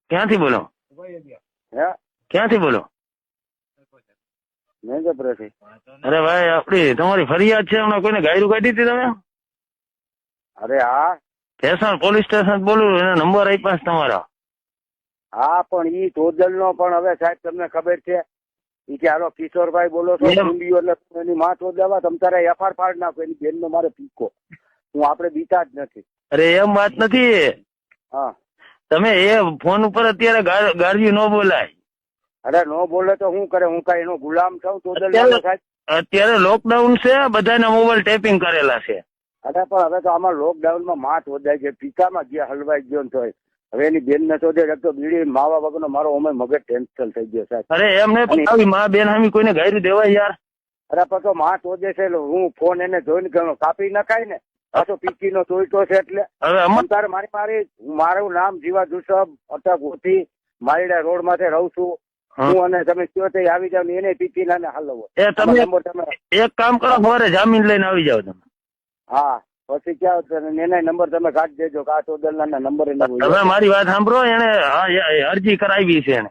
ક્યાંથી બોલો? હે ક્યાંથી બોલો? મેંદપુરાથી. અરે ભાઈ આપડી તમારી ફરિયાદ છે, હમણાં કોઈને ગાયરું કાઢી હતી તમે? અરે હા સ્ટેશન પોલીસ સ્ટેશન બોલું, એને નંબર આપ્યા છે તમારા. હા પણ ઈ ટોદલ નો પણ હવે સાહેબ તમને ખબર છે ઈ કે હાલો કિશોરભાઈ બોલો છો એમ. કુંડીઓ એટલે એની માં ટોદવા તમ તારે એફઆર પાડ નાખો એની બેન નો મારે પીકો. હું આપણે બીતા જ નથી. અરે એમ વાત નથી, હા તમે એ ફોન ઉપર અત્યારે ગાળ્યું ન બોલાય. અરે નો બોલે તો શું કરે? હું કઈ એનો ગુલામ છું ટોદલ નો અત્યારે સાહેબ? અત્યારે લોકડાઉન છે, બધાના મોબાઈલ ટેપિંગ કરેલા છે. અરે પણ હવે તો આમાં લોકડાઉન માં માં ટોદાય છે, પિતામાં ગયા હલવાઈ ગયો ને તોય હવે એની બેન ને શોધે એક તો બીડી માવા વગરનો મારો અમે મગજ ટેન્શન થઈ ગયો સાહેબ. અરે એમ નહીં, પણ આવી મા બેન હામી કોઈને ગાયરું દેવાય યાર? અરે પણ તો માં ટોદે છે એટલે હું ફોન એને જોઈને ગણો કાપી નખાય ને. પાછો પીકી નો ચોઈટો છે એટલે હવે અમાર તારે મારું નામ જીવા જુસબ અટક હોતી મારીડા રોડ માંથી રહું છું હું, અને તમે કયો તે આવી જાવ ને એને પીકી ના હાલવો. એ તમે નંબર તમે એક કામ કરો, સવારે જામીન લઈને આવી જાવ તમે. હા પછી ક્યાં એના નંબર તમે કાઢી દેજો કે આ ટોદલ ના નંબર એને તમે મારી વાત સાંભળો, એને અરજી કરાવી છે એને.